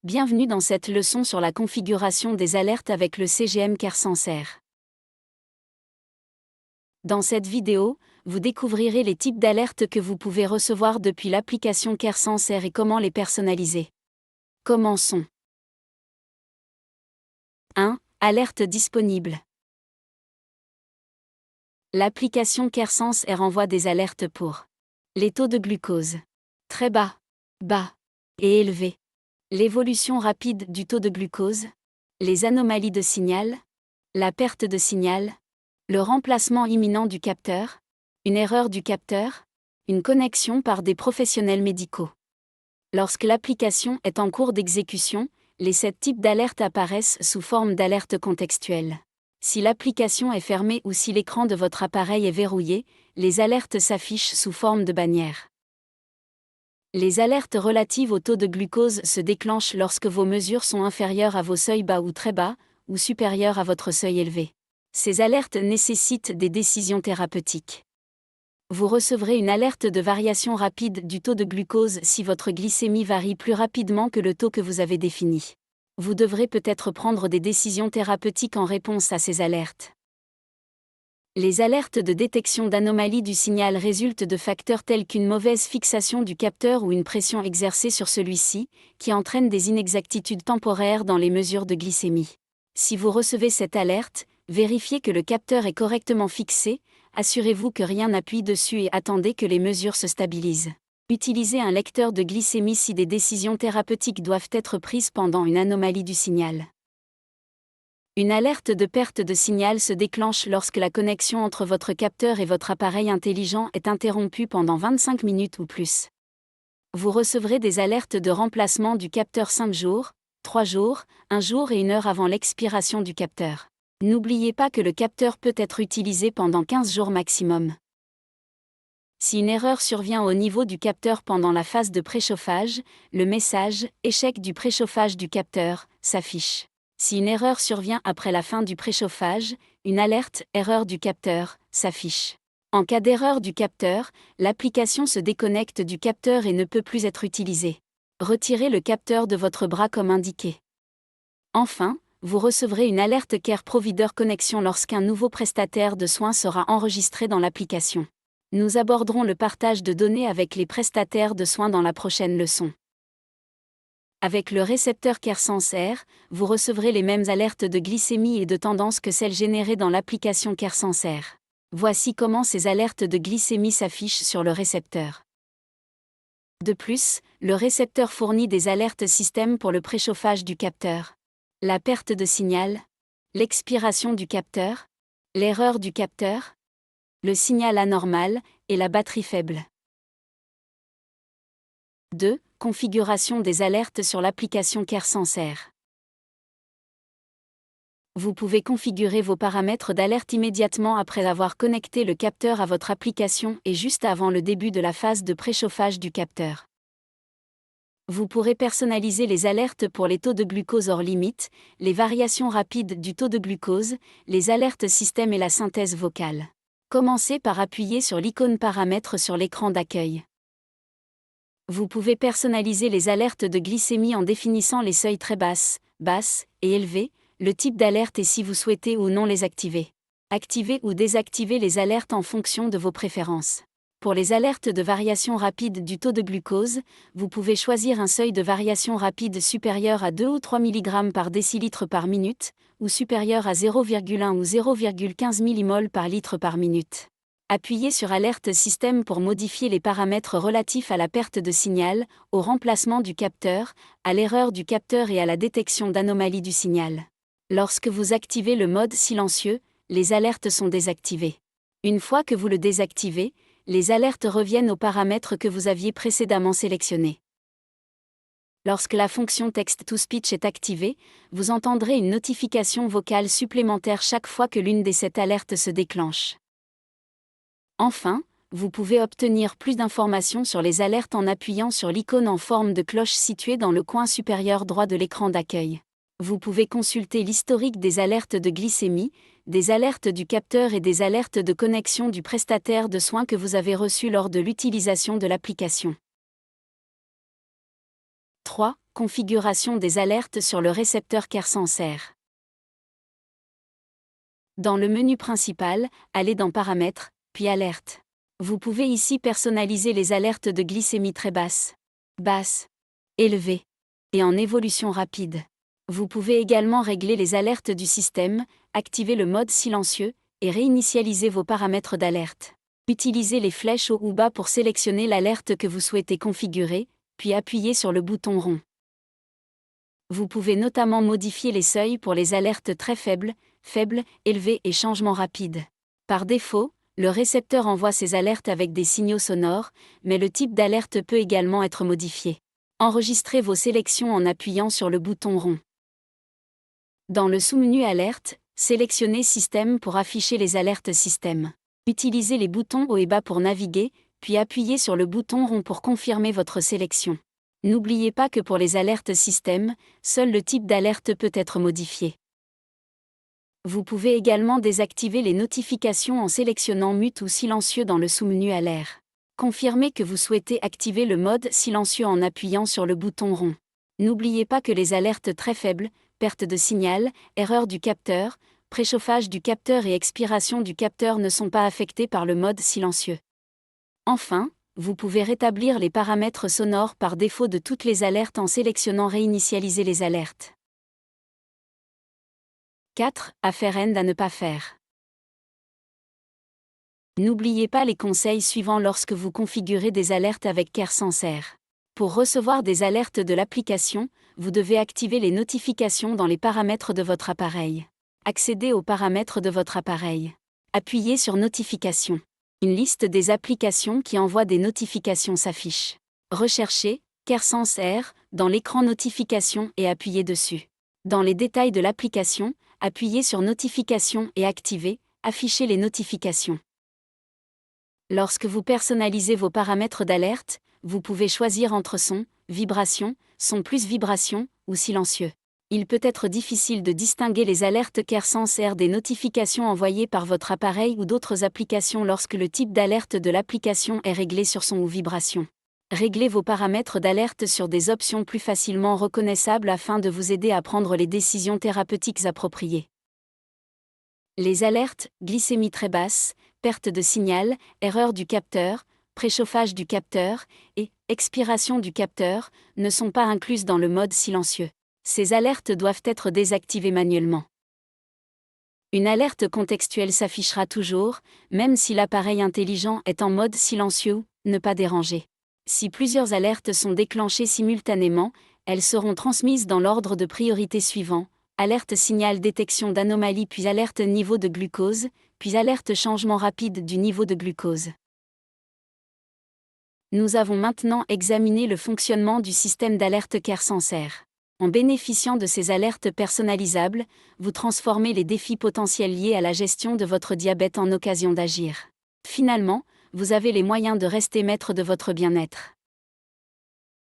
Bienvenue dans cette leçon sur la configuration des alertes avec le CGM CareSenseR. Dans cette vidéo, vous découvrirez les types d'alertes que vous pouvez recevoir depuis l'application CareSenseR et comment les personnaliser. Commençons. 1. Alerte disponible. L'application CareSenseR envoie des alertes pour les taux de glucose très bas, bas et élevés, l'évolution rapide du taux de glucose, les anomalies de signal, la perte de signal, le remplacement imminent du capteur, une erreur du capteur, une connexion par des professionnels médicaux. Lorsque l'application est en cours d'exécution, les 7 types d'alertes apparaissent sous forme d'alertes contextuelles. Si l'application est fermée ou si l'écran de votre appareil est verrouillé, les alertes s'affichent sous forme de bannière. Les alertes relatives au taux de glucose se déclenchent lorsque vos mesures sont inférieures à vos seuils bas ou très bas, ou supérieures à votre seuil élevé. Ces alertes nécessitent des décisions thérapeutiques. Vous recevrez une alerte de variation rapide du taux de glucose si votre glycémie varie plus rapidement que le taux que vous avez défini. Vous devrez peut-être prendre des décisions thérapeutiques en réponse à ces alertes. Les alertes de détection d'anomalies du signal résultent de facteurs tels qu'une mauvaise fixation du capteur ou une pression exercée sur celui-ci, qui entraînent des inexactitudes temporaires dans les mesures de glycémie. Si vous recevez cette alerte, vérifiez que le capteur est correctement fixé, assurez-vous que rien n'appuie dessus et attendez que les mesures se stabilisent. Utilisez un lecteur de glycémie si des décisions thérapeutiques doivent être prises pendant une anomalie du signal. Une alerte de perte de signal se déclenche lorsque la connexion entre votre capteur et votre appareil intelligent est interrompue pendant 25 minutes ou plus. Vous recevrez des alertes de remplacement du capteur 5 jours, 3 jours, 1 jour et 1 heure avant l'expiration du capteur. N'oubliez pas que le capteur peut être utilisé pendant 15 jours maximum. Si une erreur survient au niveau du capteur pendant la phase de préchauffage, le message « Échec du préchauffage du capteur » s'affiche. Si une erreur survient après la fin du préchauffage, une alerte « Erreur du capteur » s'affiche. En cas d'erreur du capteur, l'application se déconnecte du capteur et ne peut plus être utilisée. Retirez le capteur de votre bras comme indiqué. Enfin, vous recevrez une alerte Care Provider Connection lorsqu'un nouveau prestataire de soins sera enregistré dans l'application. Nous aborderons le partage de données avec les prestataires de soins dans la prochaine leçon. Avec le récepteur CareSenseR, vous recevrez les mêmes alertes de glycémie et de tendance que celles générées dans l'application CareSenseR. Voici comment ces alertes de glycémie s'affichent sur le récepteur. De plus, le récepteur fournit des alertes système pour le préchauffage du capteur, la perte de signal, l'expiration du capteur, l'erreur du capteur, le signal anormal et la batterie faible. 2. Configuration des alertes sur l'application CareSenseR. Vous pouvez configurer vos paramètres d'alerte immédiatement après avoir connecté le capteur à votre application et juste avant le début de la phase de préchauffage du capteur. Vous pourrez personnaliser les alertes pour les taux de glucose hors limite, les variations rapides du taux de glucose, les alertes système et la synthèse vocale. Commencez par appuyer sur l'icône paramètres sur l'écran d'accueil. Vous pouvez personnaliser les alertes de glycémie en définissant les seuils très basses, basses et élevées, le type d'alerte et si vous souhaitez ou non les activer. Activez ou désactivez les alertes en fonction de vos préférences. Pour les alertes de variation rapide du taux de glucose, vous pouvez choisir un seuil de variation rapide supérieur à 2 ou 3 mg par décilitre par minute, ou supérieur à 0,1 ou 0,15 mmol par litre par minute. Appuyez sur Alerte Système pour modifier les paramètres relatifs à la perte de signal, au remplacement du capteur, à l'erreur du capteur et à la détection d'anomalies du signal. Lorsque vous activez le mode silencieux, les alertes sont désactivées. Une fois que vous le désactivez, les alertes reviennent aux paramètres que vous aviez précédemment sélectionnés. Lorsque la fonction Text-to-Speech est activée, vous entendrez une notification vocale supplémentaire chaque fois que l'une des 7 alertes se déclenche. Enfin, vous pouvez obtenir plus d'informations sur les alertes en appuyant sur l'icône en forme de cloche située dans le coin supérieur droit de l'écran d'accueil. Vous pouvez consulter l'historique des alertes de glycémie, des alertes du capteur et des alertes de connexion du prestataire de soins que vous avez reçus lors de l'utilisation de l'application. 3. Configuration des alertes sur le récepteur CareSense R. Dans le menu principal, allez dans Paramètres, puis Alertes. Vous pouvez ici personnaliser les alertes de glycémie très basse, basse, élevée, et en évolution rapide. Vous pouvez également régler les alertes du système, activer le mode silencieux, et réinitialiser vos paramètres d'alerte. Utilisez les flèches haut ou bas pour sélectionner l'alerte que vous souhaitez configurer, puis appuyez sur le bouton rond. Vous pouvez notamment modifier les seuils pour les alertes très faibles, faibles, élevées et changements rapides. Par défaut, le récepteur envoie ces alertes avec des signaux sonores, mais le type d'alerte peut également être modifié. Enregistrez vos sélections en appuyant sur le bouton rond. Dans le sous-menu Alerte, sélectionnez Système pour afficher les alertes système. Utilisez les boutons haut et bas pour naviguer, puis appuyez sur le bouton rond pour confirmer votre sélection. N'oubliez pas que pour les alertes système, seul le type d'alerte peut être modifié. Vous pouvez également désactiver les notifications en sélectionnant mute ou silencieux dans le sous-menu Alerte. Confirmez que vous souhaitez activer le mode silencieux en appuyant sur le bouton rond. N'oubliez pas que les alertes très faibles, perte de signal, erreur du capteur, préchauffage du capteur et expiration du capteur ne sont pas affectées par le mode silencieux. Enfin, vous pouvez rétablir les paramètres sonores par défaut de toutes les alertes en sélectionnant Réinitialiser les alertes. 4. Affaire end à ne pas faire. N'oubliez pas les conseils suivants lorsque vous configurez des alertes avec CareSense R. Pour recevoir des alertes de l'application, vous devez activer les notifications dans les paramètres de votre appareil. Accédez aux paramètres de votre appareil. Appuyez sur Notifications. Une liste des applications qui envoient des notifications s'affiche. Recherchez CareSense R dans l'écran Notifications et appuyez dessus. Dans les détails de l'application, appuyez sur Notifications et activez Afficher les notifications. Lorsque vous personnalisez vos paramètres d'alerte, vous pouvez choisir entre son, vibration, son plus vibration, ou silencieux. Il peut être difficile de distinguer les alertes CareSense R des notifications envoyées par votre appareil ou d'autres applications lorsque le type d'alerte de l'application est réglé sur son ou vibration. Réglez vos paramètres d'alerte sur des options plus facilement reconnaissables afin de vous aider à prendre les décisions thérapeutiques appropriées. Les alertes, glycémie très basse, perte de signal, erreur du capteur, préchauffage du capteur, et expiration du capteur, ne sont pas incluses dans le mode silencieux. Ces alertes doivent être désactivées manuellement. Une alerte contextuelle s'affichera toujours, même si l'appareil intelligent est en mode silencieux ou « ne pas déranger ». Si plusieurs alertes sont déclenchées simultanément, elles seront transmises dans l'ordre de priorité suivant: alerte signal détection d'anomalie puis alerte niveau de glucose, puis alerte changement rapide du niveau de glucose. Nous avons maintenant examiné le fonctionnement du système d'alerte CareSense R. En bénéficiant de ces alertes personnalisables, vous transformez les défis potentiels liés à la gestion de votre diabète en occasion d'agir. Finalement, vous avez les moyens de rester maître de votre bien-être.